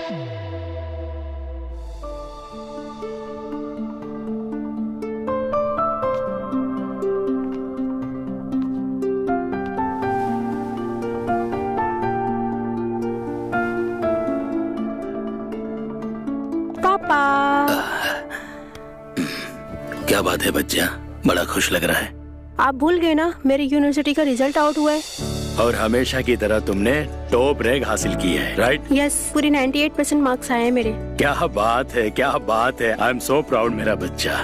क्या बात है बच्चा, बड़ा खुश लग रहा है। आप भूल गए ना, मेरी यूनिवर्सिटी का रिजल्ट आउट हुआ है। और हमेशा की तरह तुमने टॉप रैंक हासिल की है, राइट? यस, पूरी 98% मार्क्स आए हैं मेरे। क्या बात है, क्या बात है। आई एम सो प्राउड मेरा बच्चा।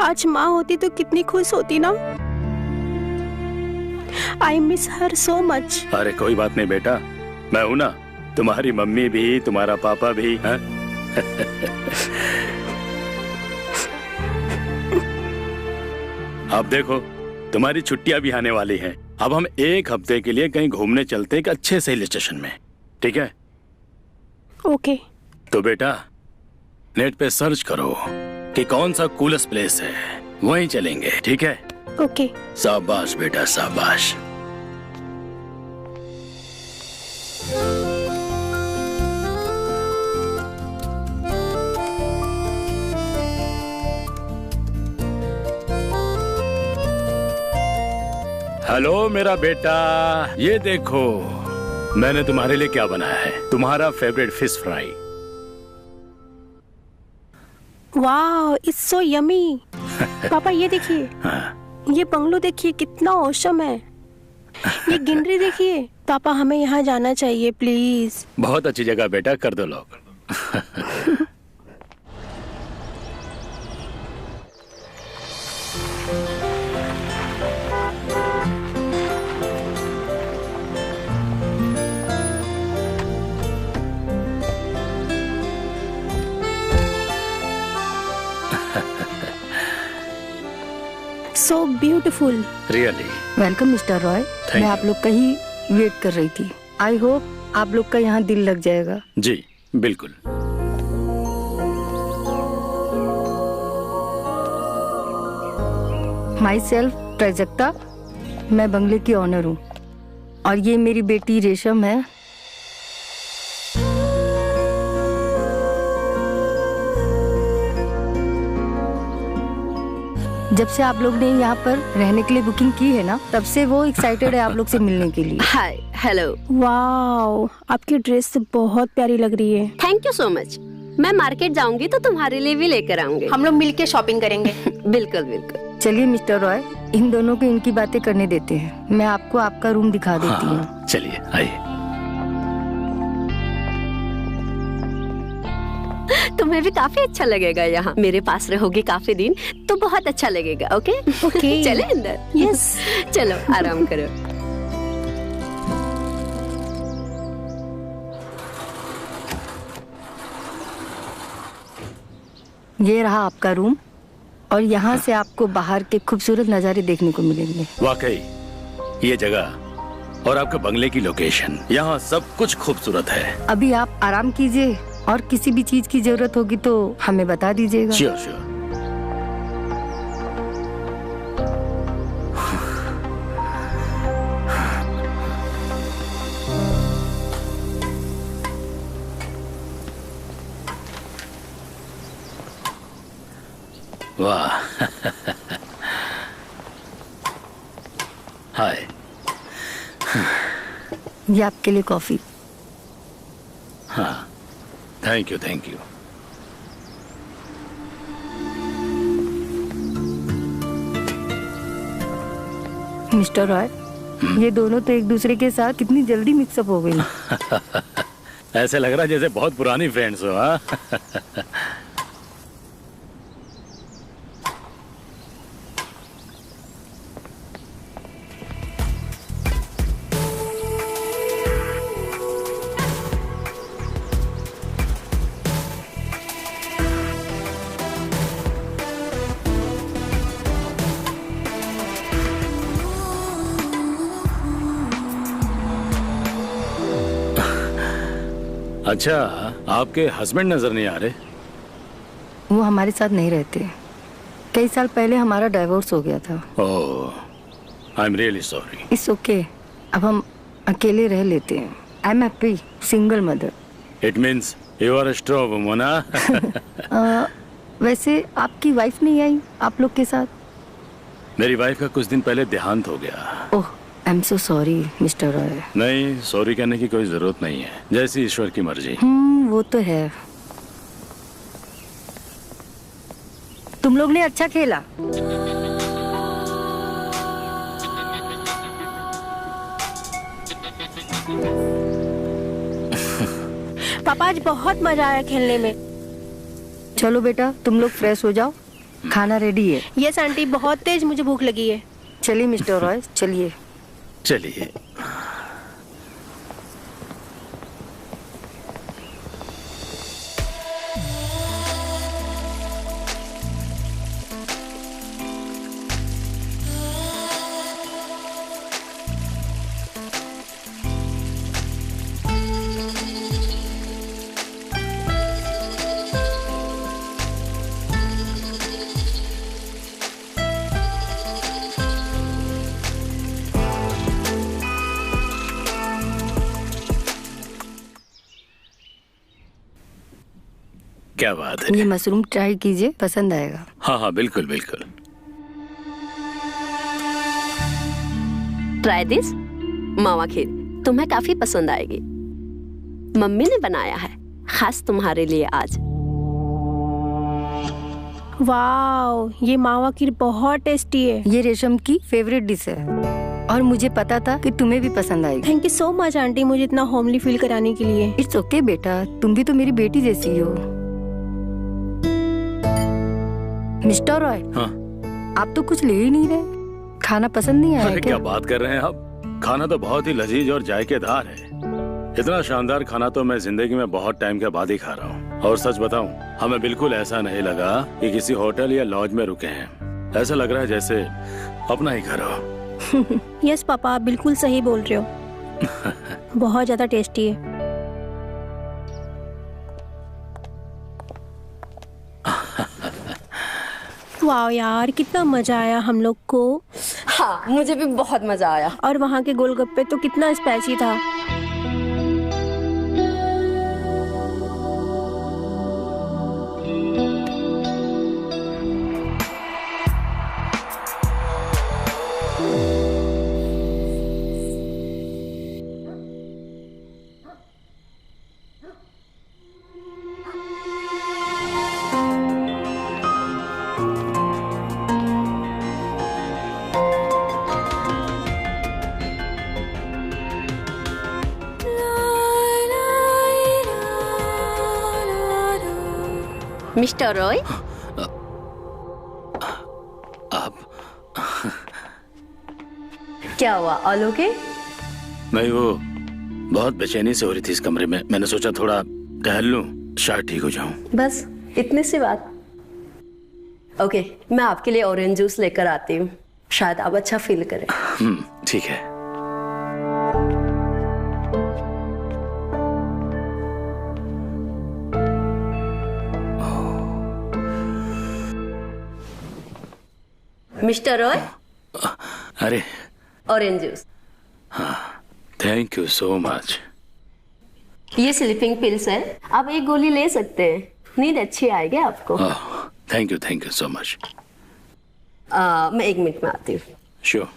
आज माँ होती तो कितनी खुश होती ना। I miss her so much. अरे कोई बात नहीं बेटा, मैं हूं ना। तुम्हारी मम्मी भी, तुम्हारा पापा भी। हाँ? अब देखो, तुम्हारी छुट्टियां भी आने वाली हैं। अब हम एक हफ्ते के लिए कहीं घूमने चलते हैं, एक अच्छे से हिल स्टेशन में, ठीक है? ओके। तो बेटा नेट पे सर्च करो कि कौन सा कूलेस्ट प्लेस है, वहीं चलेंगे, ठीक है? ओके। शाबाश बेटा, शाबाश। हेलो मेरा बेटा, ये देखो मैंने तुम्हारे लिए क्या बनाया है, तुम्हारा फेवरेट फिश फ्राई। वाह, इट्स सो यमी। पापा ये देखिए, ये बंगलो देखिए कितना औसम है। ये गिनरी देखिए। पापा हमें यहाँ जाना चाहिए प्लीज। बहुत अच्छी जगह बेटा, कर दो लोग। So beautiful. Really? Welcome mister Roy. मैं आप लोग का ही वेट कर रही थी। आई होप आप लोग का यहाँ दिल लग जाएगा। जी बिल्कुल। माई सेल्फ प्राजक्ता, मैं बंगले की ऑनर हूँ और ये मेरी बेटी रेशम है। जब से आप लोग ने यहाँ पर रहने के लिए बुकिंग की है ना, तब से वो एक्साइटेड है आप लोग से मिलने के लिए। हाय, हेलो। वाओ, आपकी ड्रेस बहुत प्यारी लग रही है। Thank you so much. मैं मार्केट जाऊंगी तो तुम्हारे लिए भी लेकर आऊंगी। हम लोग मिलके शॉपिंग करेंगे। बिल्कुल बिल्कुल। चलिए मिस्टर रॉय, इन दोनों को इनकी बातें करने देते हैं। मैं आपको आपका रूम दिखा देती हूँ। चलिए आइए। तुम्हें भी काफी अच्छा लगेगा यहाँ। मेरे पास रहोगे काफी दिन तो बहुत अच्छा लगेगा। Okay okay. चले अंदर। यस। चलो आराम करो। ये रहा आपका रूम और यहाँ से आपको बाहर के खूबसूरत नज़ारे देखने को मिलेंगे। वाकई ये जगह और आपके बंगले की लोकेशन, यहाँ सब कुछ खूबसूरत है। अभी आप आराम कीजिए और किसी भी चीज की जरूरत होगी तो हमें बता दीजिएगा। Sure sure. वाह। हाय। ये आपके लिए कॉफी। हाँ, thank you thank you. Mister Roy, ये दोनों तो एक दूसरे के साथ कितनी जल्दी मिक्सअप हो गई। ऐसे लग रहा है जैसे बहुत पुरानी फ्रेंड्स हो। हाँ। अच्छा, आपके हस्बैंड नजर नहीं आ रहे? वो हमारे साथ नहीं रहते। कई साल पहले हमारा डाइवोर्स हो गया था। Oh, I am really sorry. It's okay, अब हम अकेले रह लेते हैं। I am happy, single mother. It means you are a strong woman. वैसे आपकी वाइफ नहीं आई आप लोग के साथ? मेरी वाइफ का कुछ दिन पहले देहांत हो गया। Oh, I am so sorry mister Roy. नहीं, सॉरी कहने की कोई जरूरत नहीं है, जैसी ईश्वर की मर्जी। वो तो है। तुम लोग ने अच्छा खेला। पापा आज बहुत मजा आया खेलने में। चलो बेटा तुम लोग फ्रेश हो जाओ, खाना रेडी है। यस आंटी, बहुत तेज मुझे भूख लगी है। चलिए मिस्टर रॉय, चलिए। चलिए। क्या बात है। ये मशरूम ट्राई कीजिए, पसंद आएगा। हाँ हाँ, बिल्कुल बिल्कुल। ट्राई दिस मावा खीर, तुम्हें काफी पसंद आएगी। मम्मी ने बनाया है खास तुम्हारे लिए आज। वाओ, ये मावा खीर बहुत टेस्टी है। ये रेशम की फेवरेट डिश है और मुझे पता था कि तुम्हें भी पसंद आएगी। Thank you so much aunty, मुझे इतना होमली फील कराने के लिए। इट्स ओके बेटा, तुम भी तो मेरी बेटी जैसी हो। मिस्टर रॉय, हाँ? आप तो कुछ ले ही नहीं रहे। खाना पसंद नहीं आया अरे क्या? क्या बात कर रहे हैं आप। खाना तो बहुत ही लजीज और जायकेदार है। इतना शानदार खाना तो मैं जिंदगी में बहुत टाइम के बाद ही खा रहा हूँ। और सच बताऊं, हमें बिल्कुल ऐसा नहीं लगा कि किसी होटल या लॉज में रुके हैं। ऐसा लग रहा है जैसे अपना ही घर हो। यस पापा, आप बिल्कुल सही बोल रहे हो। बहुत ज्यादा टेस्टी है। वाह यार, कितना मजा आया हम लोग को। हाँ, मुझे भी बहुत मजा आया। और वहाँ के गोलगप्पे तो कितना स्पाइसी था। मिस्टर रॉय, आप क्या हुआ? All okay? नहीं, वो बहुत बेचैनी से हो रही थी इस कमरे में। मैंने सोचा थोड़ा टहल लूं, शायद ठीक हो जाऊं। बस इतनी सी बात। ओके, मैं आपके लिए ऑरेंज जूस लेकर आती हूँ, शायद आप अच्छा फील करें। ठीक है। मिस्टर रॉय, अरे orange juice. Thank you so much. ये स्लीपिंग पिल्स है, आप एक गोली ले सकते हैं, नींद अच्छी आएगी आपको। Thank you so much. मैं 1 मिनट में आती हूँ। Sure.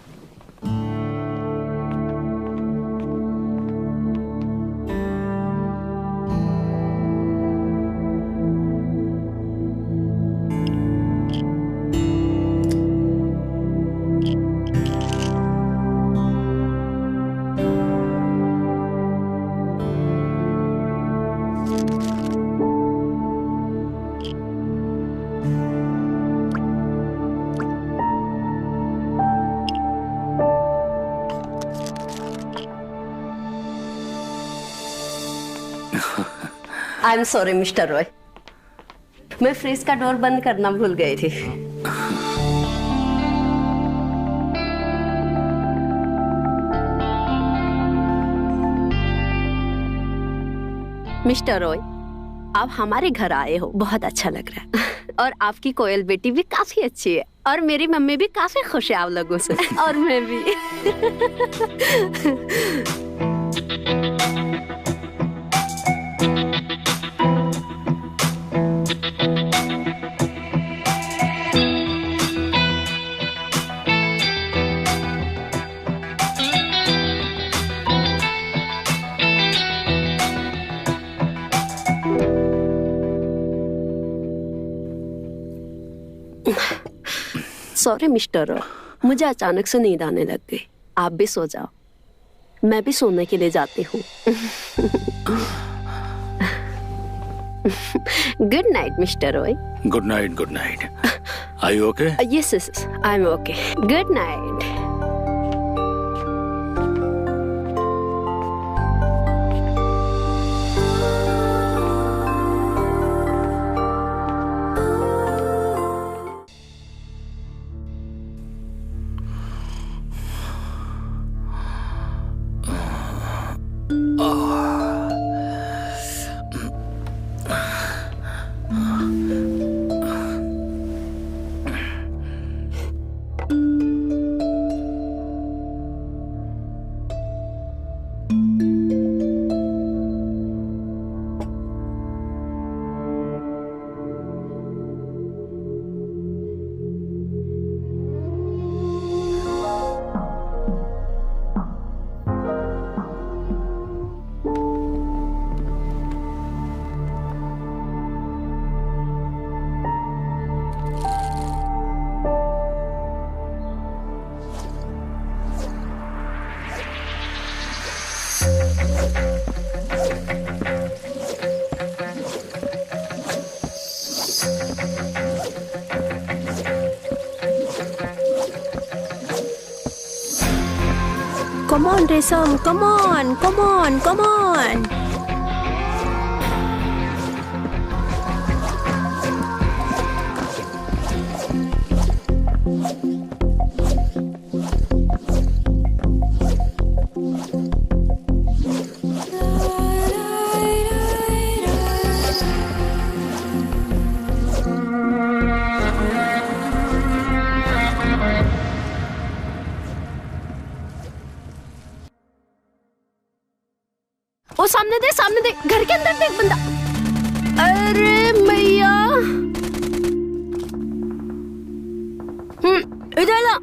I am sorry mister Roy, मैं फ्रिज का डोर बंद करना भूल गई थी। मिस्टर रॉय, आप हमारे घर आए हो, बहुत अच्छा लग रहा है। और आपकी कोयल बेटी भी काफी अच्छी है। और मेरी मम्मी भी काफी खुश है आप लोगों से। और मैं भी। सॉरी मिस्टर, मुझे अचानक से नींद आने लग गई। आप भी सो जाओ, मैं भी सोने के लिए जाती हूँ। Good night mister Roy. Good night, good night. Are you okay? Yes yes, I am okay. Good night. Come on, Resam. Come on, come on, come on. वो सामने देख, घर के अंदर देख बंदा। अरे मैया, इधर ला।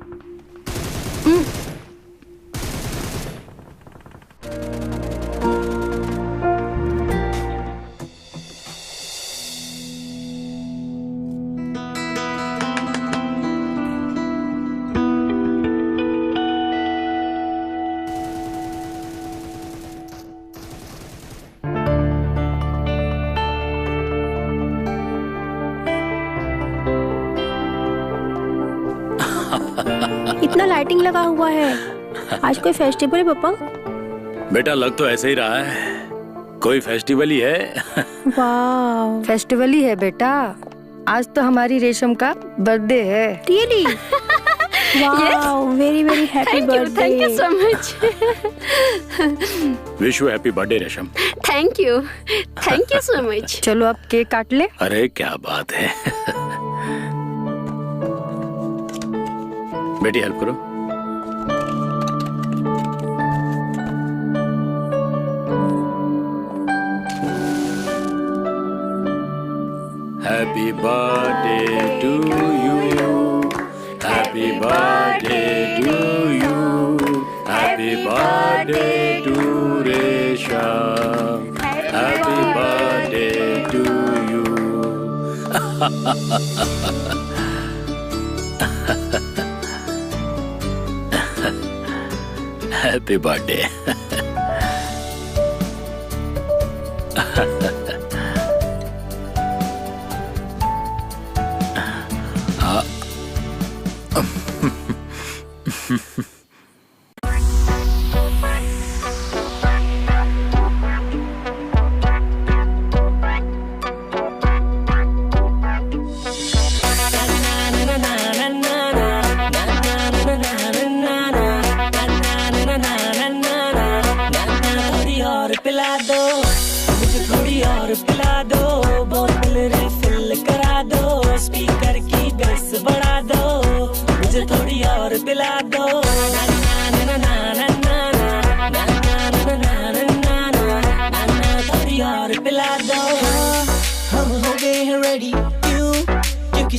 इतना लाइटिंग लगा हुआ है। आज कोई फेस्टिवल है पापा? बेटा लग तो ऐसे ही रहा है, कोई फेस्टिवल ही है। वाह, फेस्टिवल ही है बेटा। आज तो हमारी रेशम का बर्थडे है। रियली? वाह, very very happy birthday. Thank you so much. Wish you happy birthday Resham. Thank you so much. चलो अब केक काट ले। अरे क्या बात है। बेटी हेल्प करो। Happy birthday to you, happy birthday to you, happy birthday to Resham, happy birthday to you. Happy birthday.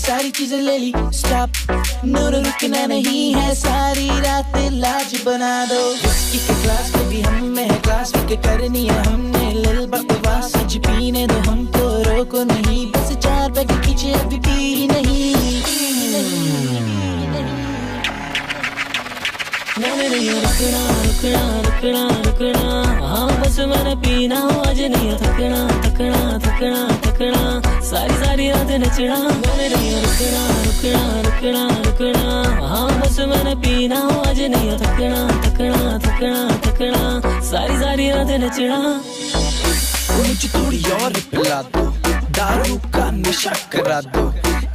सारी चीजें ले ली स्टॉप, नो रुकना नहीं है, सारी रात लाज बना दो। विस्की के ग्लास पे भी हम में है क्लास, के करनी है हमने लिल बकवास, आज पीने दो हमको रोको नहीं, बस 4 पैक पीछे अभी पी नहीं। नहीं रुकना रुकना रुकना रुकना, हाँ बस मैंने पीना आज नहीं थकना थकना थकना थकना, सारी रात नचना। नहीं रुकना रुकना रुकना रुकना, हाँ बस मैंने पीना आज नहीं थकना थकना थकना थकना, सारी रात नचना। मुझे थोड़ी और पिला दो, दारू का नशा करा दो,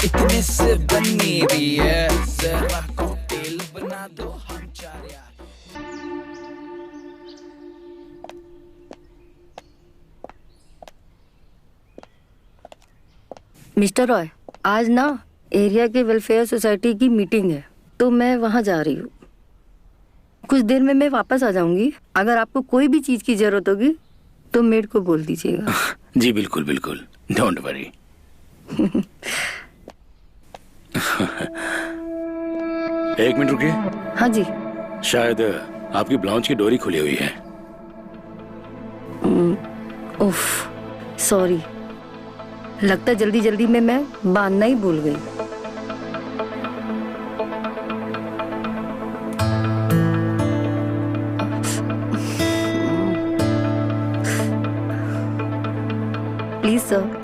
इतने से बन मेरी है, जरा कॉकटेल बना दो हम 4 यार। मिस्टर रॉय, आज ना एरिया के वेलफेयर सोसाइटी की मीटिंग है, तो मैं वहाँ जा रही हूँ। कुछ देर में मैं वापस आ जाऊंगी। अगर आपको कोई भी चीज की जरूरत होगी तो मेड को बोल दीजिएगा। जी बिल्कुल बिल्कुल, डोंट वरी। एक मिनट रुकिए। हाँ जी। शायद आपकी ब्लाउज की डोरी खुली हुई है। उफ, सॉरी, लगता जल्दी जल्दी में मैं बांधना ही भूल गई। Please sir.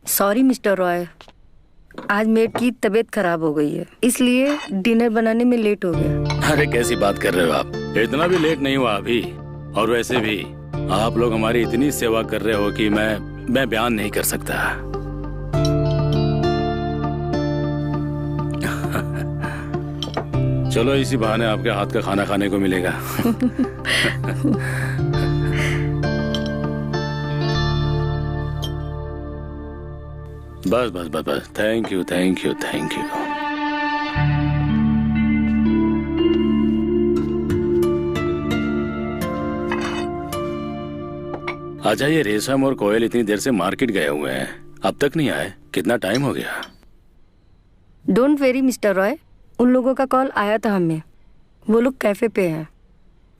Sorry mister Roy, आज मेड की तबीयत खराब हो गई है, इसलिए डिनर बनाने में लेट हो गया। अरे कैसी बात कर रहे हो आप, इतना भी लेट नहीं हुआ अभी। और वैसे भी आप लोग हमारी इतनी सेवा कर रहे हो कि मैं बयान नहीं कर सकता। चलो इसी बहाने आपके हाथ का खाना खाने को मिलेगा। बस बस बस बस, thank you thank you thank you. अच्छा, ये रेशम और कोयल इतनी देर से मार्केट गए हुए हैं, अब तक नहीं आए, कितना टाइम हो गया? डोंट वेरी मिस्टर रॉय, उन लोगों का कॉल आया था हमें, वो लोग कैफे पे हैं।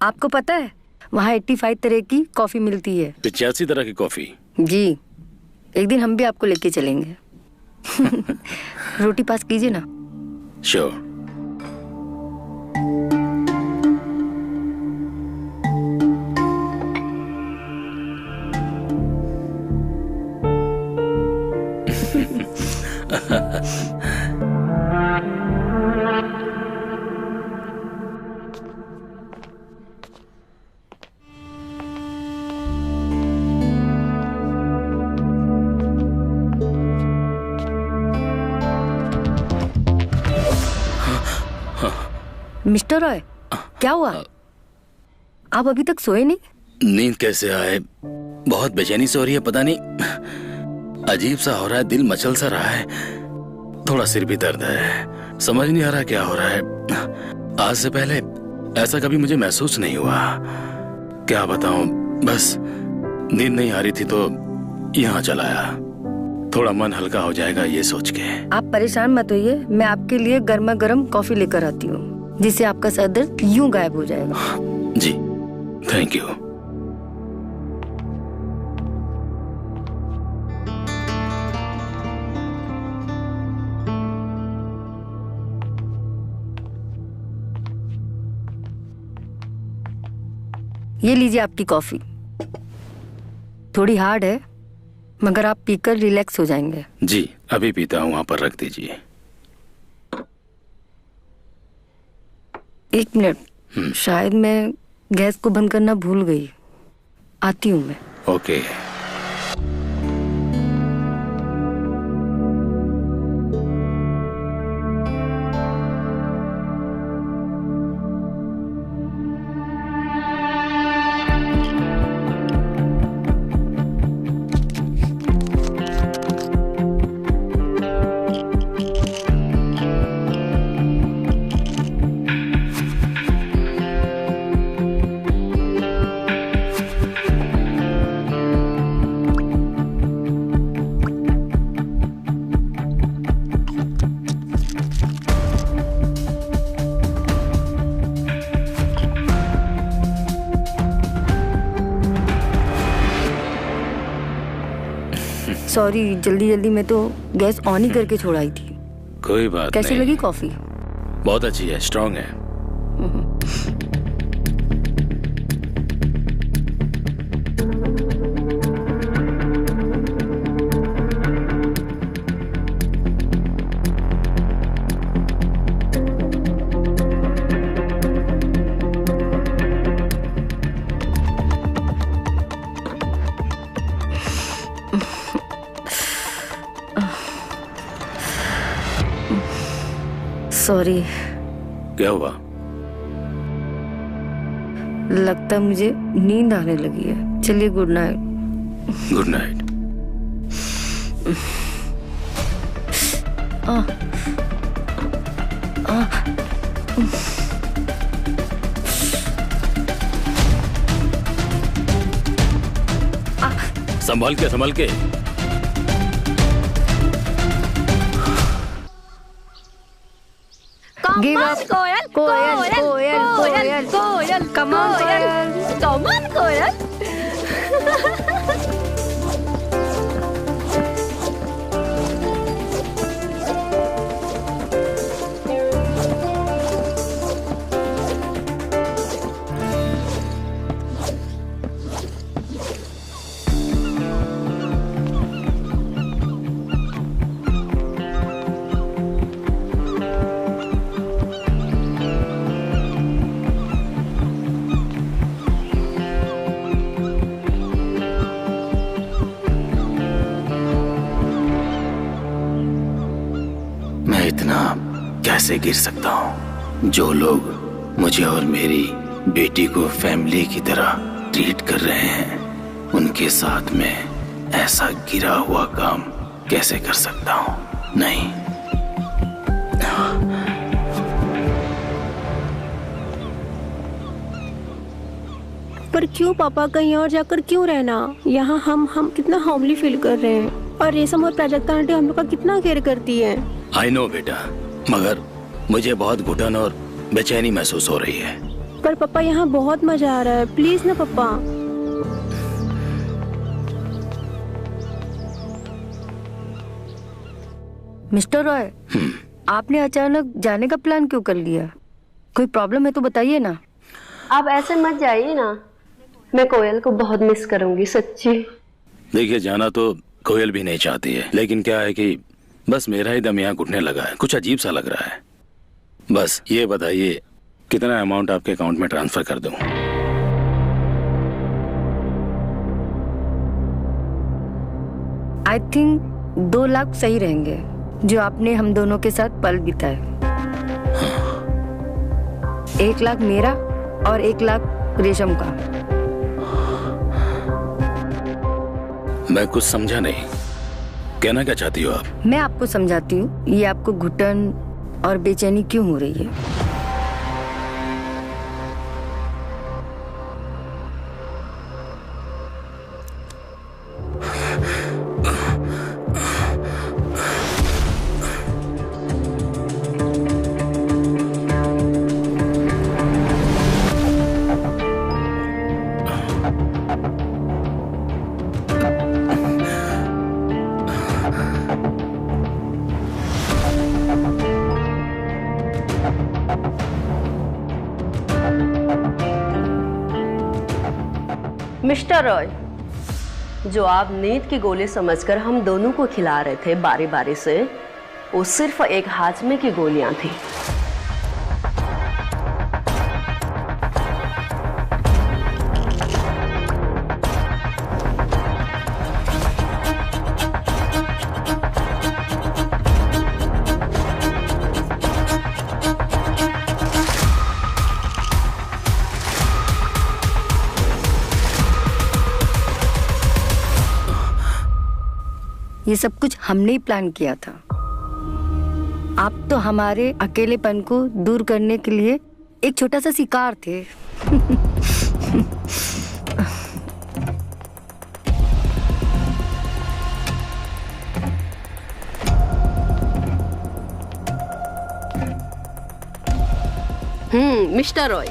आपको पता है वहाँ 85 तरह की कॉफी मिलती है। 85 तरह की कॉफी? जी, एक दिन हम भी आपको लेके चलेंगे। रोटी पास कीजिए ना। श्योर। मिस्टर रॉय, क्या हुआ? आप अभी तक सोए नहीं? नींद कैसे आए, बहुत बेचैनी से हो रही है, पता नहीं अजीब सा हो रहा है, दिल मचल सा रहा है, थोड़ा सिर भी दर्द है, समझ नहीं आ रहा क्या हो रहा है। आज से पहले ऐसा कभी मुझे महसूस नहीं हुआ, क्या बताऊं, बस नींद नहीं आ रही थी तो यहाँ चला आया, थोड़ा मन हल्का हो जाएगा ये सोच के। आप परेशान मत होइए, मैं आपके लिए गर्मा गर्म कॉफी लेकर आती हूँ, जिससे आपका सर दर्द यूं गायब हो जाएगा। जी थैंक यू। ये लीजिए आपकी कॉफी, थोड़ी हार्ड है मगर आप पीकर रिलैक्स हो जाएंगे। जी अभी पीता हूँ, वहां पर रख दीजिए। एक मिनट, शायद मैं गैस को बंद करना भूल गई, आती हूँ मैं। ओके। सॉरी, जल्दी जल्दी में तो गैस ऑन ही करके छोड़ाई थी। कोई बात कैसी नहीं। लगी कॉफी? बहुत अच्छी है, स्ट्रांग है। सॉरी। क्या हुआ? लगता है मुझे नींद आने लगी है। चलिए गुड नाइट। Good night. संभाल के, संभाल के। Give up. Coil coil, coil, coil, coil, Come on, coil. Come on, कोयल। मैं इतना कैसे गिर सकता हूँ? जो लोग मुझे और मेरी बेटी को फैमिली की तरह ट्रीट कर रहे हैं, उनके साथ में ऐसा गिरा हुआ काम कैसे कर सकता हूँ? नहीं। पर क्यों पापा, कहीं और जाकर क्यों रहना? यहाँ हम कितना होमली फील कर रहे हैं, और रेशम और प्राजक्ता आंटी हम लोग का कितना केयर करती है। आई नो बेटा, मगर मुझे बहुत घुटन और बेचैनी महसूस हो रही है। पर पापा यहाँ बहुत मजा आ रहा है, प्लीज ना पापा। मिस्टर रॉय, आपने अचानक जाने का प्लान क्यों कर लिया? कोई प्रॉब्लम है तो बताइए ना। आप ऐसे मत जाइए ना, मैं कोयल को बहुत मिस करूंगी, सच्ची। देखिए, जाना तो कोयल भी नहीं चाहती है, लेकिन क्या है कि बस मेरा ही दम यहाँ घुटने लगा है। कुछ अजीब सा लग रहा है। बस ये बताइए, कितना अमाउंट आपके अकाउंट में ट्रांसफर कर दूं? आई थिंक 2 लाख सही रहेंगे, जो आपने हम दोनों के साथ पल बिताए। 1 लाख मेरा और 1 लाख रेशम का। मैं कुछ समझा नहीं, कहना क्या चाहती हो आप? मैं आपको समझाती हूँ, ये आपको घुटन और बेचैनी क्यों हो रही है। मिस्टर रॉय, जो आप नींद की गोली समझकर हम दोनों को खिला रहे थे बारी बारी से, वो सिर्फ एक हाजमे की गोलियां थी। ये सब कुछ हमने ही प्लान किया था। आप तो हमारे अकेलेपन को दूर करने के लिए एक छोटा सा शिकार थे। मिस्टर रॉय,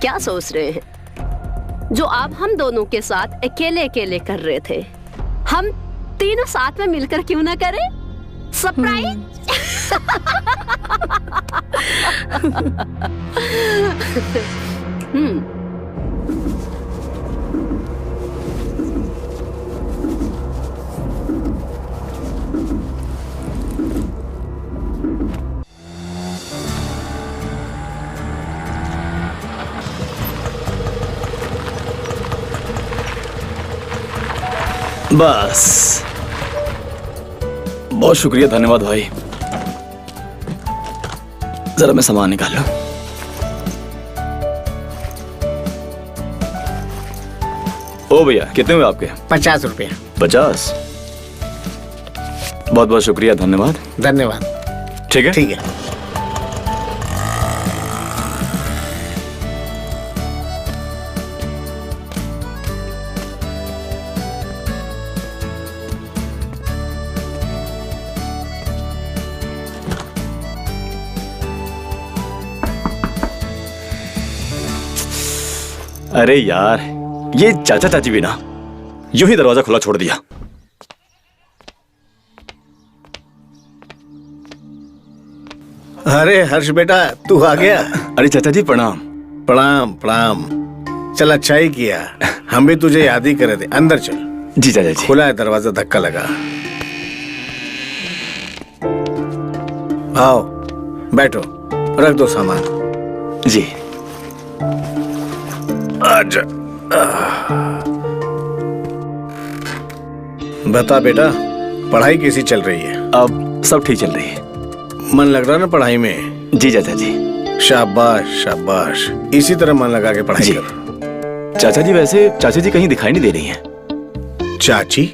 क्या सोच रहे हैं? जो आप हम दोनों के साथ अकेले अकेले कर रहे थे, हम तीनों साथ में मिलकर क्यों ना करें? सरप्राइज। बस, बहुत शुक्रिया, धन्यवाद भाई। जरा मैं सामान निकाल लूं। ओ भैया, कितने हुए आपके? 50 रुपया। 50? बहुत बहुत शुक्रिया, धन्यवाद। धन्यवाद। ठीक है, ठीक है। अरे यार, ये चाचा चाची भी ना यूं ही दरवाजा खुला छोड़ दिया। अरे हर्ष बेटा, तू आ गया? अरे चाचा जी प्रणाम। प्रणाम प्रणाम। चल, अच्छा ही किया, हम भी तुझे याद ही करे थे। अंदर चल। जी चाचा जी। खुला है दरवाजा, धक्का लगा। आओ बैठो, रख दो सामान। जी। आजा। बता बेटा, पढ़ाई कैसी चल रही है? अब सब ठीक चल रही है। मन लग रहा ना पढ़ाई में? जी चाचा जी। शाबाश शाबाश, इसी तरह मन लगा के पढ़ाई जी। कर। चाचा जी, वैसे चाचा जी कहीं दिखाई नहीं दे रही हैं। चाची?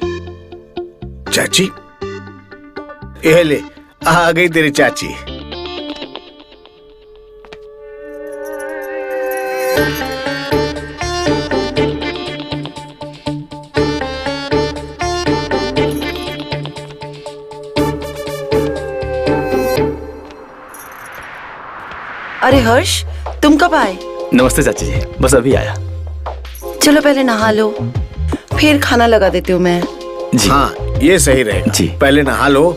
चाची? ये ले, आ गई तेरी चाची। अरे हर्ष, तुम कब आए? नमस्ते चाची जी, बस अभी आया। चलो पहले नहा लो, फिर खाना लगा देती हूँ मैं। जी। हाँ, ये सही रहेगा। जी। पहले नहा लो,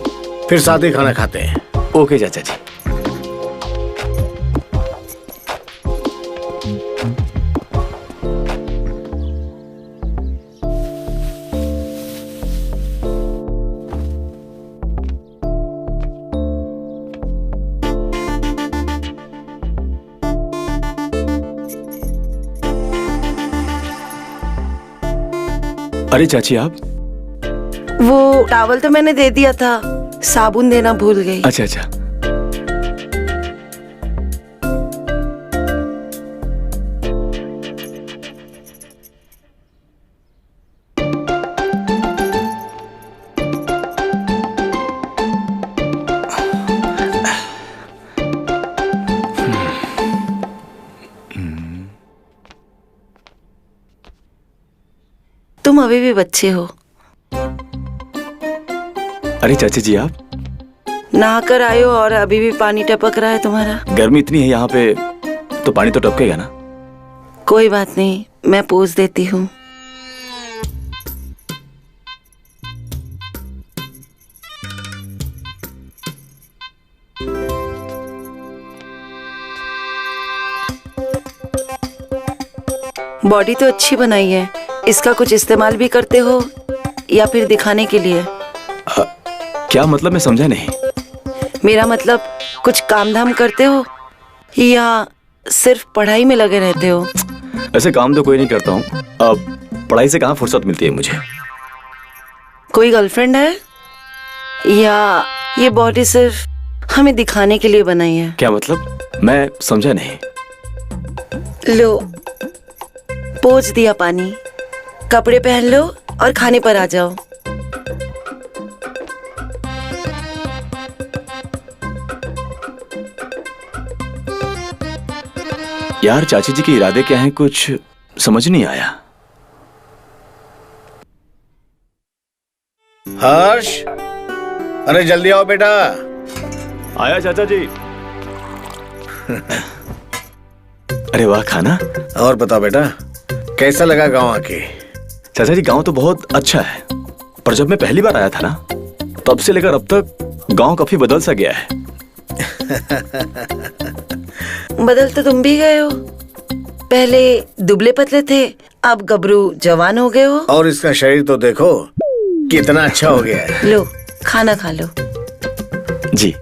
फिर साथ ही खाना खाते हैं। ओके चाचा जी। अरे चाची, आप? वो टॉवल तो मैंने दे दिया था, साबुन देना भूल गई। अच्छा अच्छा। तुम अभी भी बच्चे हो। अरे चाची जी, आप? नहा कर आए हो और अभी भी पानी टपक रहा है तुम्हारा। गर्मी इतनी है यहाँ पे, तो पानी तो टपकेगा ना। कोई बात नहीं, मैं पोंछ देती हूँ। बॉडी तो अच्छी बनाई है, इसका कुछ इस्तेमाल भी करते हो या फिर दिखाने के लिए? क्या मतलब, मैं समझा नहीं। मेरा मतलब कुछ काम धाम करते हो या सिर्फ पढ़ाई में लगे रहते हो? ऐसे काम तो कोई नहीं करता हूँ। अब पढ़ाई से कहाँ फुर्सत मिलती है मुझे। कोई गर्लफ्रेंड है या ये बॉडी सिर्फ हमें दिखाने के लिए बनाई है? क्या मतलब, मैं समझा नहीं। लो, पोंछ दिया पानी, कपड़े पहन लो और खाने पर आ जाओ। यार, चाची जी के इरादे क्या हैं, कुछ समझ नहीं आया। हर्ष, अरे जल्दी आओ बेटा। आया चाचा जी। अरे वाह, खाना। और बताओ बेटा, कैसा लगा गांव आके? चाचा जी, गांव तो बहुत अच्छा है, पर जब मैं पहली बार आया था ना, तब से लेकर अब तक गांव काफी बदल सा गया है। बदल तो तुम भी गए हो। पहले दुबले पतले थे, अब गबरू जवान हो गए हो। और इसका शरीर तो देखो कितना अच्छा हो गया है। लो खाना खा लो। जी।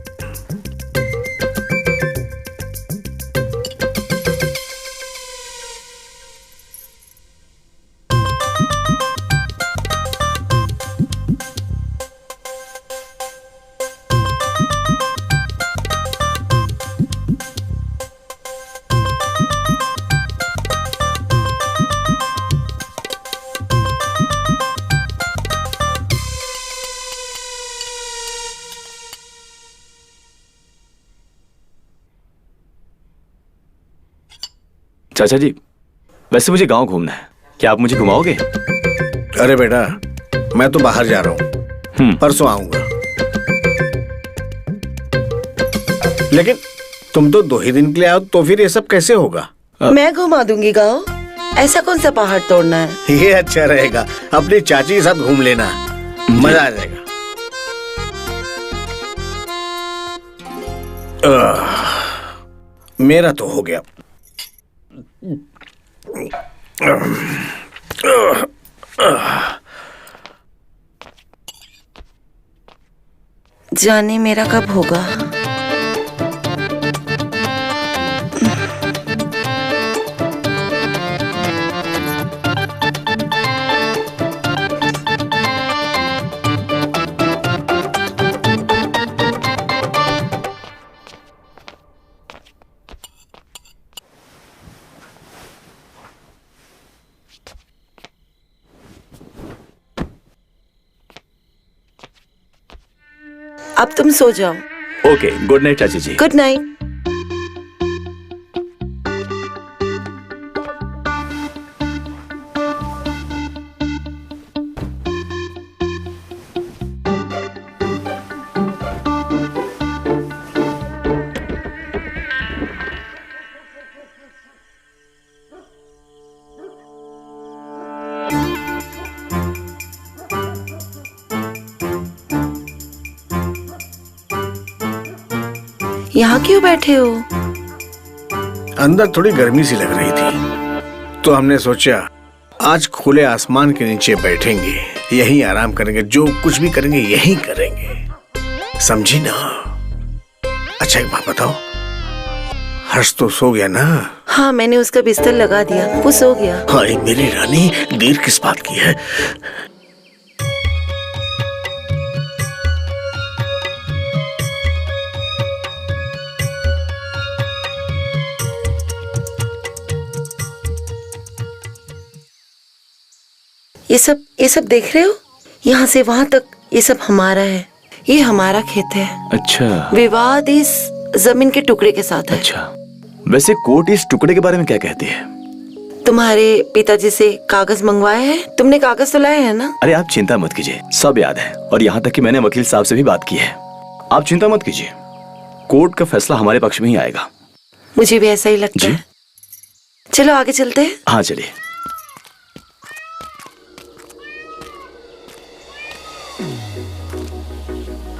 चाचा जी, वैसे मुझे गांव घूमना है, क्या आप मुझे घुमाओगे? अरे बेटा, मैं तो बाहर जा रहा हूँ, परसों आऊंगा। लेकिन तुम तो 2 ही दिन के लिए आओ, तो फिर ये सब कैसे होगा? मैं घुमा दूंगी गाँव। ऐसा कौन सा पहाड़ तोड़ना है? ये अच्छा रहेगा, अपनी चाची के साथ घूम लेना, मजा आ जाएगा। मेरा तो हो गया। जाने मेरा कब होगा। अब तुम सो जाओ। ओके, गुड नाइट चाची जी। Good night. यहाँ क्यों बैठे हो? अंदर थोड़ी गर्मी सी लग रही थी, तो हमने सोचा आज खुले आसमान के नीचे बैठेंगे, यहीं आराम करेंगे, जो कुछ भी करेंगे यहीं करेंगे, समझी ना? अच्छा एक बात बताओ, हर्ष तो सो गया ना? हाँ, मैंने उसका बिस्तर लगा दिया, वो सो गया। हाँ मेरी रानी, देर किस बात की है? ये सब देख रहे हो? यहाँ से वहां तक ये सब हमारा है, ये हमारा खेत है। अच्छा। विवाद इस जमीन के टुकड़े के साथ है। अच्छा, वैसे कोर्ट इस टुकड़े के बारे में क्या कहती है? तुम्हारे पिताजी से कागज मंगवाए हैं? तुमने कागज तो लाए हैं ना? अरे आप चिंता मत कीजिए, सब याद है, और यहाँ तक कि मैंने वकील साहब से भी बात की है। आप चिंता मत कीजिए, कोर्ट का फैसला हमारे पक्ष में ही आएगा। मुझे भी ऐसा ही लगता है। चलो आगे चलते हैं। हाँ चलिए।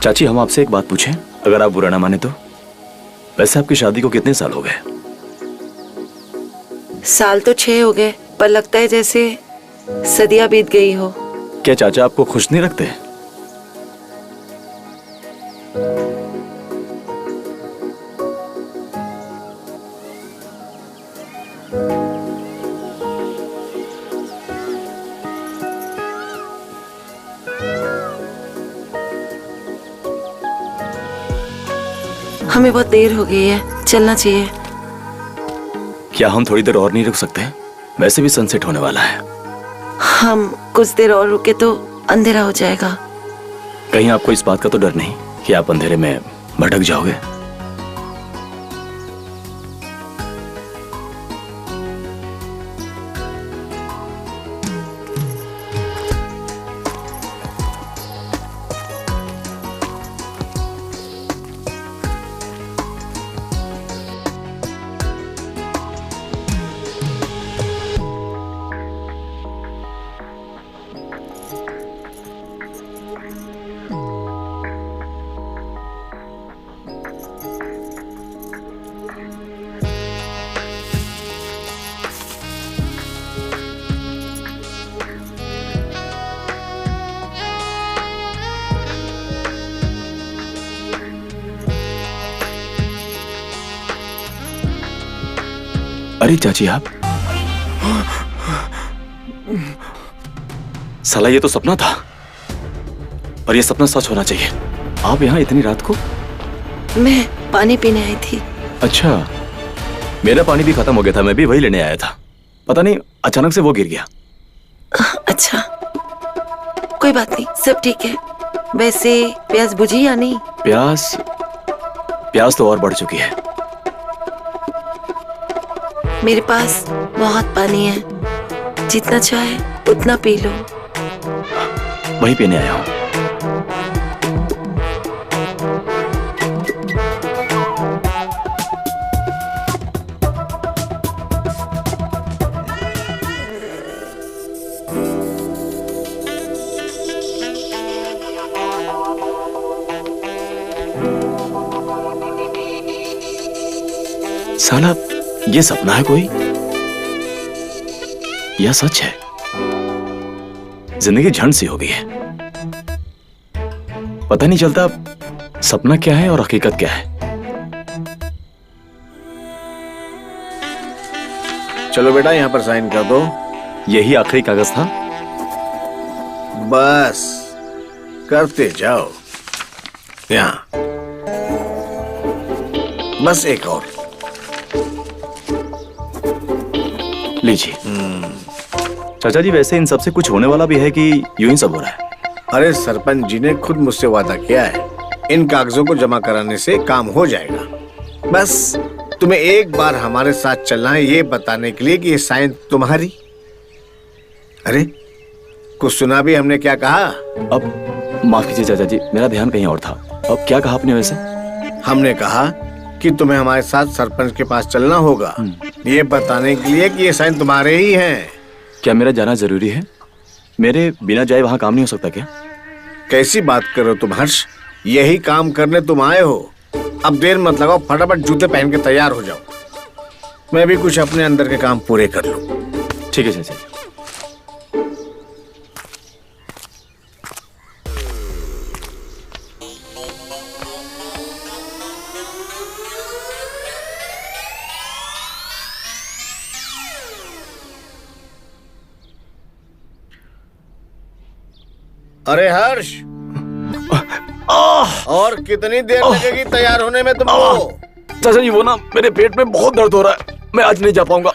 चाची, हम आपसे एक बात पूछें, अगर आप बुरा ना माने तो? वैसे आपकी शादी को कितने साल हो गए? साल तो 6 हो गए, पर लगता है जैसे सदियां बीत गई हो। क्या चाचा आपको खुश नहीं रखते? हमें बहुत देर हो गई है, चलना चाहिए। क्या हम थोड़ी देर और नहीं रुक सकते? वैसे भी सनसेट होने वाला है। हम कुछ देर और रुके तो अंधेरा हो जाएगा। कहीं आपको इस बात का तो डर नहीं कि आप अंधेरे में भटक जाओगे? अरे चाची आप, साला ये तो सपना था, पर ये सपना सच होना चाहिए। आप यहाँ इतनी रात को? मैं पानी पीने आई थी। अच्छा, मेरा पानी भी खत्म हो गया था, मैं भी वही लेने आया था। पता नहीं अचानक से वो गिर गया। अच्छा, कोई बात नहीं, सब ठीक है। वैसे प्यास बुझी या नहीं? प्यास तो और बढ़ चुकी है। मेरे पास बहुत पानी है, जितना चाहे उतना पी लो। वही पीने आया हूँ। साला ये सपना है कोई या सच है? जिंदगी झंड सी हो गई है, पता नहीं चलता सपना क्या है और हकीकत क्या है। चलो बेटा यहाँ पर साइन कर दो। यही आखिरी कागज था? बस करते जाओ। यहाँ बस एक और लीजिए। चाचा जी, वैसे इन सब से कुछ होने वाला भी है कि यूं ही सब हो रहा है? अरे सरपंच जी ने खुद मुझसे वादा किया है, इन कागजों को जमा कराने से काम हो जाएगा। बस तुम्हें एक बार हमारे साथ चलना है, ये बताने के लिए कि ये साइन तुम्हारी। अरे कुछ सुना भी हमने क्या कहा? अब माफ कीजिए चाचा जी, मेरा ध्यान कहीं और था। अब क्या कहा आपने वैसे? हमने कहा कि तुम्हें हमारे साथ सरपंच के पास चलना होगा, ये बताने के लिए कि ये साइन तुम्हारे ही हैं। क्या मेरा जाना जरूरी है? मेरे बिना जाए वहां काम नहीं हो सकता क्या? कैसी बात कर रहे हो तुम हर्ष? यही काम करने तुम आए हो। अब देर मत लगाओ, फटाफट जूते पहन के तैयार हो जाओ। मैं भी कुछ अपने अंदर के काम पूरे कर लूं। ठीक है चाचा। अरे हर्ष, और कितनी देर लगेगी तैयार होने में तुमको? चाचा जी वो ना, मेरे पेट में बहुत दर्द हो रहा है, मैं आज नहीं जा पाऊंगा।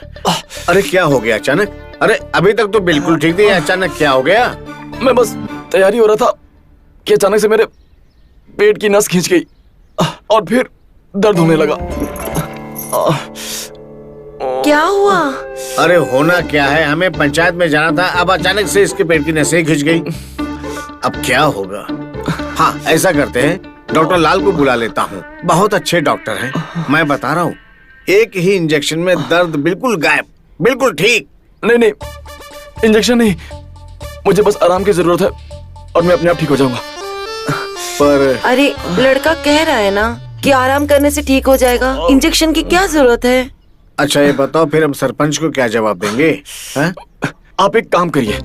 अरे क्या हो गया अचानक? अरे अभी तक तो बिल्कुल ठीक थी, अचानक क्या हो गया? मैं बस तैयारी हो रहा था कि अचानक से मेरे पेट की नस खींच गई और फिर दर्द होने लगा। क्या हुआ? अरे होना क्या है, हमें पंचायत में जाना था, अब अचानक से इसके पेट की नसें खिंच गई। अब क्या होगा? हाँ ऐसा करते हैं, डॉक्टर लाल को बुला लेता हूँ, बहुत अच्छे डॉक्टर हैं। मैं बता रहा हूँ, एक ही इंजेक्शन में दर्द बिल्कुल गायब, बिल्कुल ठीक। नहीं नहीं, इंजेक्शन नहीं, मुझे बस आराम की जरूरत है और मैं अपने आप ठीक हो जाऊंगा। पर अरे लड़का कह रहा है ना कि आराम करने से ठीक हो जाएगा, इंजेक्शन की क्या जरूरत है? अच्छा ये बताओ, फिर हम सरपंच को क्या जवाब देंगे? है? आप एक काम करिए,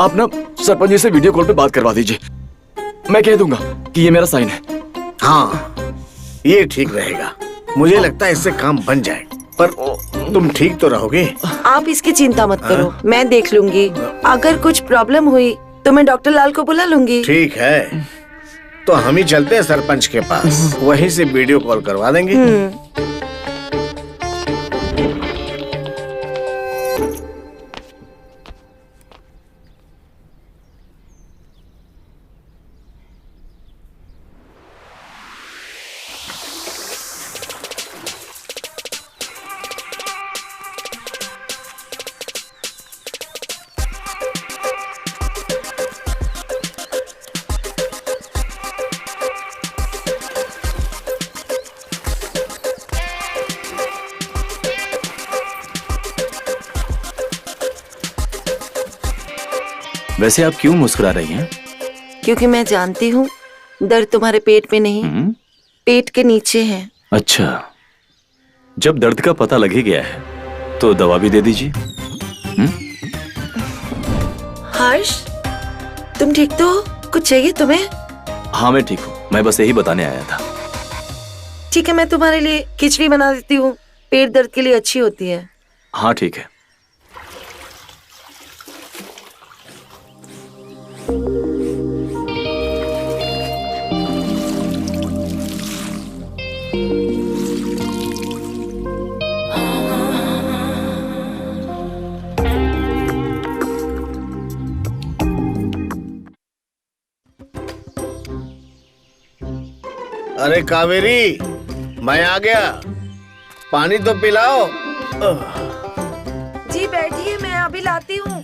आप ना सरपंच जी से वीडियो कॉल पे बात करवा दीजिए, मैं कह दूंगा कि ये मेरा साइन है। हाँ ये ठीक रहेगा, मुझे लगता है इससे काम बन जाएगा। पर तुम ठीक तो रहोगे? आप इसकी चिंता मत करो, मैं देख लूंगी। अगर कुछ प्रॉब्लम हुई तो मैं डॉक्टर लाल को बुला लूंगी। ठीक है, तो हम ही चलते हैं सरपंच के पास, वहीं से वीडियो कॉल करवा देंगे। वैसे आप क्यों मुस्कुरा रही हैं? क्योंकि मैं जानती हूँ दर्द तुम्हारे पेट में नहीं, पेट के नीचे है। अच्छा, जब दर्द का पता लग ही गया है तो दवा भी दे दीजिए। हर्ष, तुम ठीक तो हो? कुछ चाहिए तुम्हें? हाँ मैं ठीक हूँ, मैं बस यही बताने आया था। ठीक है, मैं तुम्हारे लिए खिचड़ी बना देती हूँ, पेट दर्द के लिए अच्छी होती है। हाँ ठीक है। अरे कावेरी, मैं आ गया, पानी तो पिलाओ। जी बैठिए, मैं अभी लाती हूँ।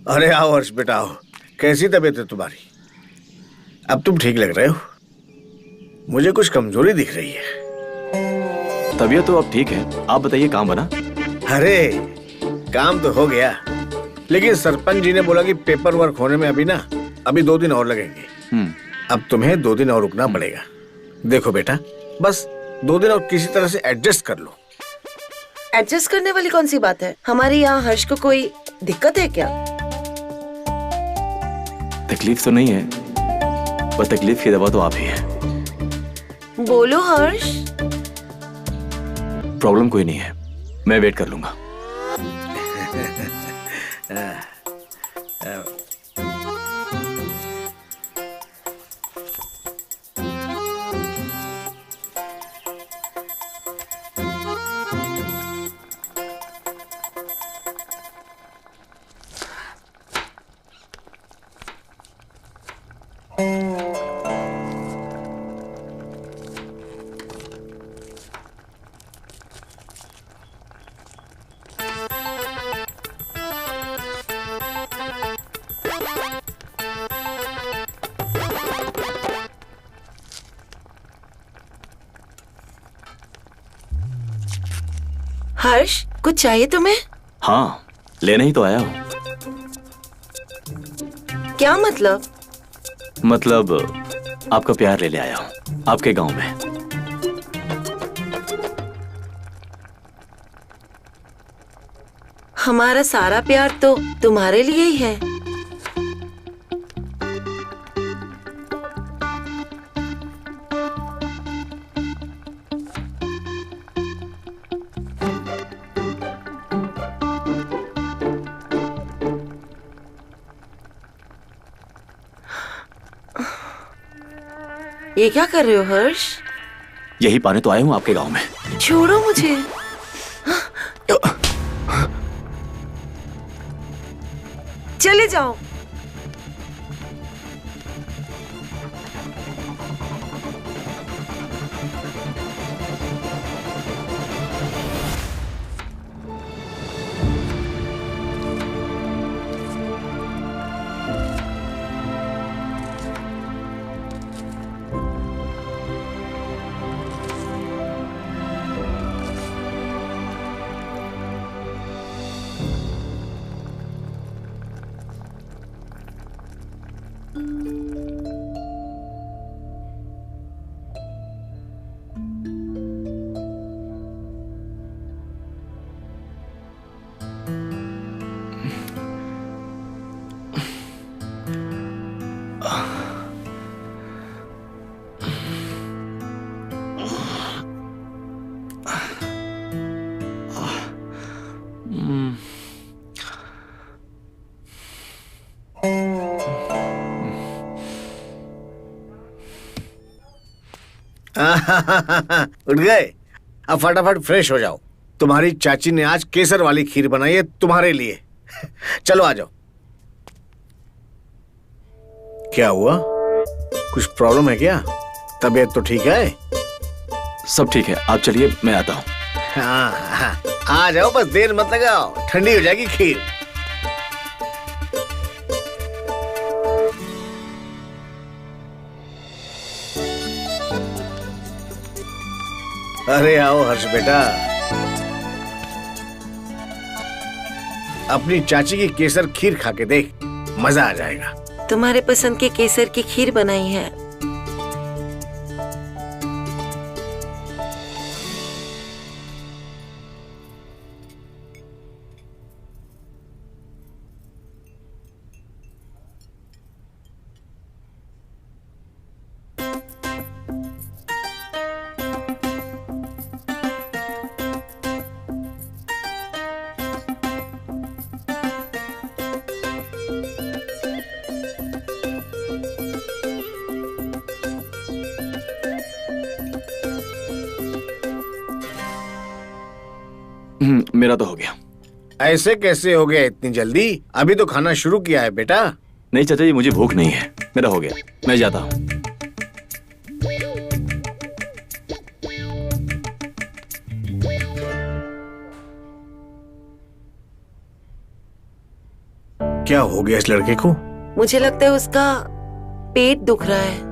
अरे आओ हर्ष बेटा आओ, कैसी तबीयत है तुम्हारी? अब तुम ठीक लग रहे हो, मुझे कुछ कमजोरी दिख रही है। तबीयत तो अब ठीक है, आप बताइए काम बना? अरे काम तो हो गया, लेकिन सरपंच जी ने बोला कि पेपर वर्क होने में अभी 2 दिन और लगेंगे। अब तुम्हें 2 दिन और रुकना पड़ेगा। देखो बेटा, बस 2 दिन और किसी तरह से एडजस्ट कर लो। एडजस्ट करने वाली कौन सी बात है? हमारे यहाँ हर्ष को कोई दिक्कत है क्या? तकलीफ तो नहीं है, पर तकलीफ की दवा तो आप ही है। बोलो हर्ष। प्रॉब्लम कोई नहीं है, मैं वेट कर लूंगा। हर्ष, कुछ चाहिए तुम्हें? हाँ, लेने ही तो आया हूँ। क्या मतलब? मतलब आपका प्यार ले आया हूँ आपके गांव में। हमारा सारा प्यार तो तुम्हारे लिए ही है। ये क्या कर रहे हो हर्ष? यही पाने तो आया हूँ आपके गांव में। छोड़ो मुझे। चले जाओ। उठ गए? अब फटाफट फ्रेश हो जाओ। तुम्हारी चाची ने आज केसर वाली खीर बनाई है तुम्हारे लिए। चलो आ जाओ। क्या हुआ? कुछ प्रॉब्लम है क्या? तबीयत तो ठीक है? सब ठीक है, आप चलिए, मैं आता हूँ। हाँ, आ जाओ, बस देर मत लगाओ, ठंडी हो जाएगी खीर। अरे आओ हर्ष बेटा, अपनी चाची की केसर खीर खा के देख, मजा आ जाएगा। तुम्हारे पसंद के केसर की खीर बनाई है। मेरा तो हो गया। ऐसे कैसे हो गया इतनी जल्दी? अभी तो खाना शुरू किया है बेटा। नहीं चाचा जी, मुझे भूख नहीं है, मेरा हो गया, मैं जाता हूँ। क्या हो गया इस लड़के को? मुझे लगता है उसका पेट दुख रहा है।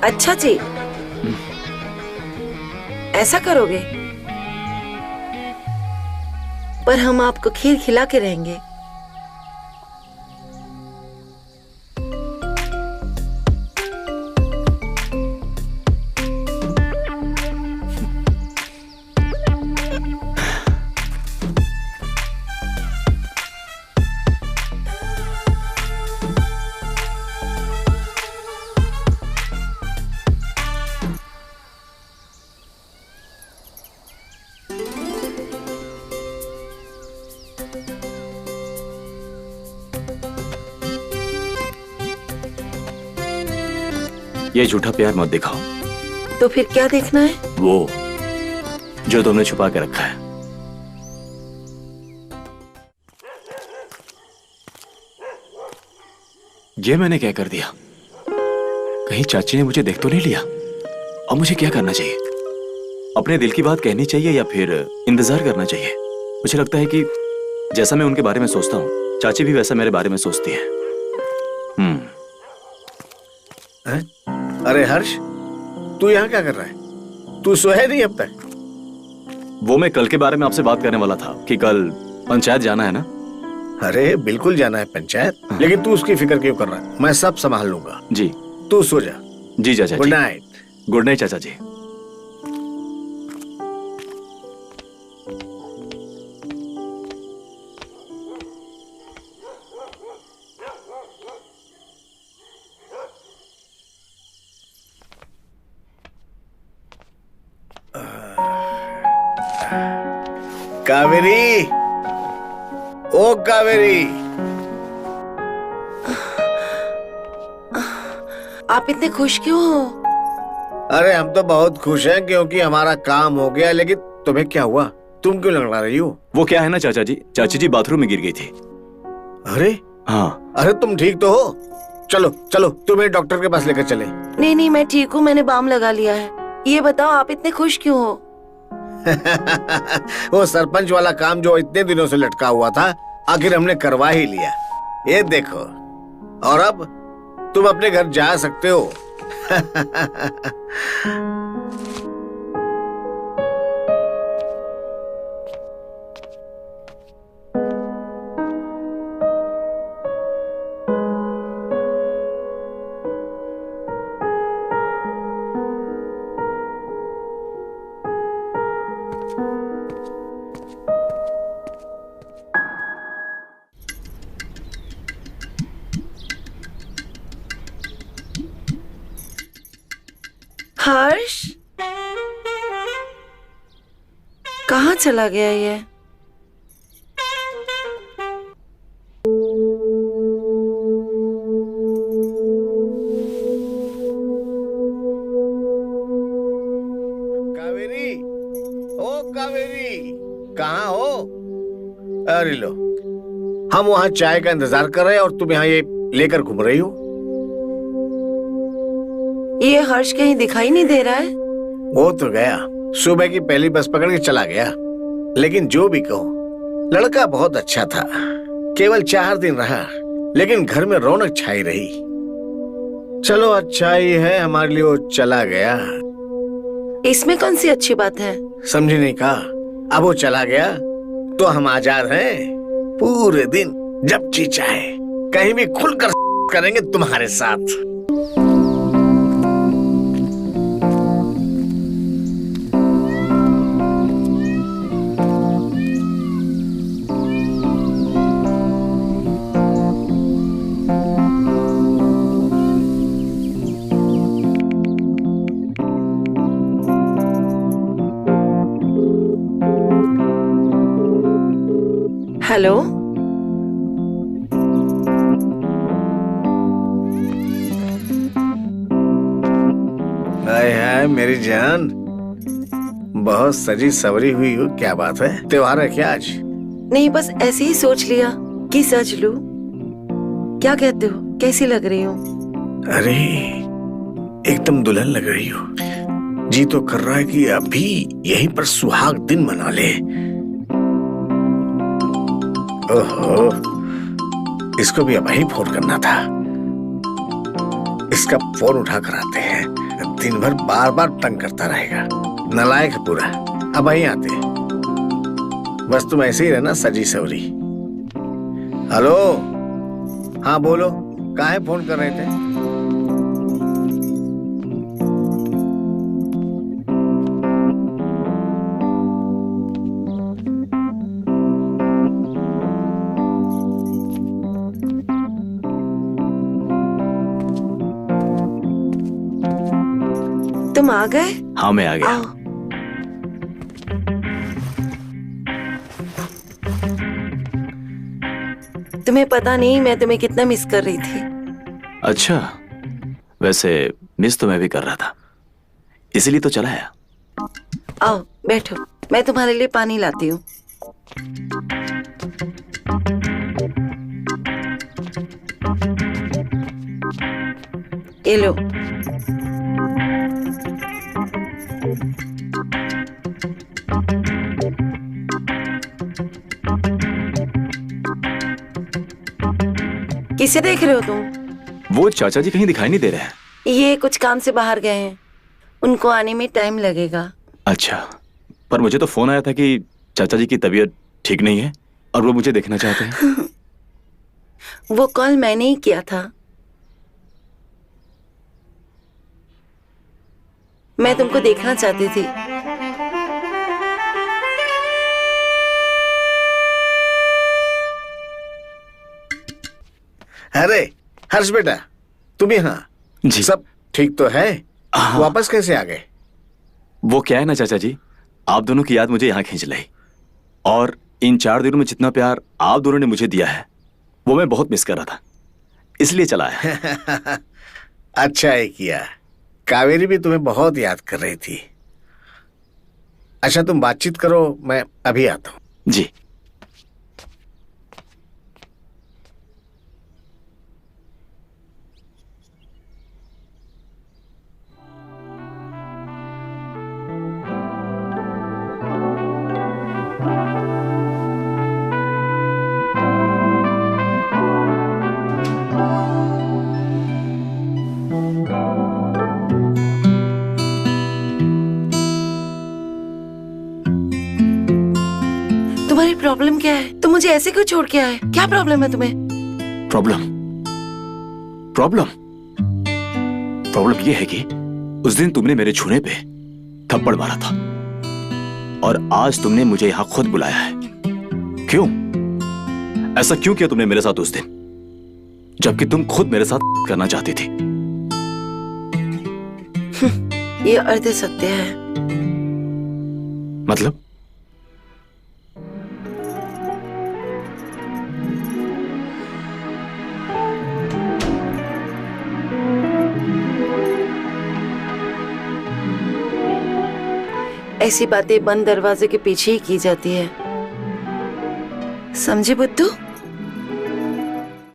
अच्छा जी, ऐसा करोगे? पर हम आपको खीर खिला के रहेंगे। ये झूठा प्यार मत दिखाओ। तो फिर क्या देखना है? वो जो तुमने छुपा के रखा है। ये मैंने क्या कर दिया? कहीं चाची ने मुझे देख तो नहीं लिया? अब मुझे क्या करना चाहिए? अपने दिल की बात कहनी चाहिए या फिर इंतजार करना चाहिए? मुझे लगता है कि जैसा मैं उनके बारे में सोचता हूँ, चाची भी वैसा मेरे बारे में सोचती है। अरे हर्ष, तू यहाँ क्या कर रहा है? तू सोया नहीं अब तक? वो मैं कल के बारे में आपसे बात करने वाला था कि कल पंचायत जाना है ना। अरे बिल्कुल जाना है पंचायत, लेकिन तू उसकी फिक्र क्यों कर रहा है? मैं सब संभाल लूंगा। जी। तू सो जा। जी चाचा जी। Good night. गुड नाइट चाचा जी। कावेरी, ओ कावेरी, आप इतने खुश क्यों हो? अरे हम तो बहुत खुश हैं क्योंकि हमारा काम हो गया, लेकिन तुम्हें क्या हुआ? तुम क्यों लंगड़ा रही हो? वो क्या है ना चाचा जी, चाची जी बाथरूम में गिर गई थी। अरे हाँ। अरे तुम ठीक तो हो? चलो चलो तुम्हें डॉक्टर के पास लेकर चले। नहीं नहीं, मैं ठीक हूँ, मैंने बाम लगा लिया है। ये बताओ आप इतने खुश क्यों हो? वो सरपंच वाला काम जो इतने दिनों से लटका हुआ था, आखिर हमने करवा ही लिया। ये देखो, और अब तुम अपने घर जा सकते हो। हर्ष, कहाँ चला गया ये? कावेरी, ओ कावेरी, कहाँ हो? अरे लो, हम वहाँ चाय का इंतजार कर रहे हैं और तुम यहाँ ये लेकर घूम रही हो। ये हर्ष कहीं दिखाई नहीं दे रहा है। वो तो गया, सुबह की पहली बस पकड़ के चला गया। लेकिन जो भी कहो, लड़का बहुत अच्छा था। केवल 4 दिन रहा, लेकिन घर में रौनक छाई रही। चलो अच्छा ही है हमारे लिए वो चला गया। इसमें कौन सी अच्छी बात है? समझी नहीं कहा? अब वो चला गया तो हम आजाद हैं। पूरे दिन जब जी चाहे कहीं भी खुलकर करेंगे तुम्हारे साथ। हेलो, हाय हाय मेरी जान, बहुत सजी सवरी हुई हो, क्या बात है? त्योहार है क्या आज? नहीं बस ऐसे ही सोच लिया कि सज लूं। क्या कहते हो, कैसी लग रही हूँ? अरे एकदम दुल्हन लग रही हो। जी तो कर रहा है कि अभी यहीं पर सुहाग दिन मना ले। ओहो, इसको भी अब ही फोन करना था। इसका फोन उठा कर आते हैं, दिन भर बार बार तंग करता रहेगा, नालायक है पूरा। अब ही आते हैं, बस तुम ऐसे ही रहना सजी सवरी। हेलो, हाँ बोलो, काहे फोन कर रहे थे? तुम आ गए? हाँ मैं आ गया। आओ। तुम्हें पता नहीं मैं तुम्हें कितना मिस कर रही थी। अच्छा, वैसे मिस तो मैं भी कर रहा था, इसीलिए तो चला आया। आओ बैठो, मैं तुम्हारे लिए पानी लाती हूँ। ये लो। किसे देख रहे हो तुम? वो चाचा जी कहीं दिखाई नहीं दे रहे हैं। ये कुछ काम से बाहर गए हैं, उनको आने में टाइम लगेगा। अच्छा, पर मुझे तो फोन आया था कि चाचा जी की तबीयत ठीक नहीं है और वो मुझे देखना चाहते हैं। वो कॉल मैंने ही किया था। मैं तुमको देखना चाहती थी। अरे हर्ष बेटा, तुम यहाँ? जी। सब ठीक तो है? हाँ। वापस कैसे आ गए? वो क्या है ना चाचा जी, आप दोनों की याद मुझे यहाँ खींच लाई, और इन 4 दिनों में जितना प्यार आप दोनों ने मुझे दिया है वो मैं बहुत मिस कर रहा था, इसलिए चला आया। अच्छा है किया। कावेरी भी तुम्हें बहुत याद कर रही थी। अच्छा तुम बातचीत करो, मैं अभी आता हूँ। जी। तुम्हारी प्रॉब्लम क्या है? तुम मुझे ऐसे क्यों छोड़ के आए? क्या प्रॉब्लम है तुम्हें? प्रॉब्लम प्रॉब्लम प्रॉब्लम ये है कि उस दिन तुमने मेरे छूने पे थप्पड़ मारा था और आज तुमने मुझे यहां खुद बुलाया है। क्यों? ऐसा क्यों किया तुमने मेरे साथ उस दिन, जबकि तुम खुद मेरे साथ करना चाहती थी? ये अर्ध सत्य है। मतलब? ऐसी बातें बंद दरवाजे के पीछे ही की जाती है, समझे बुद्धू?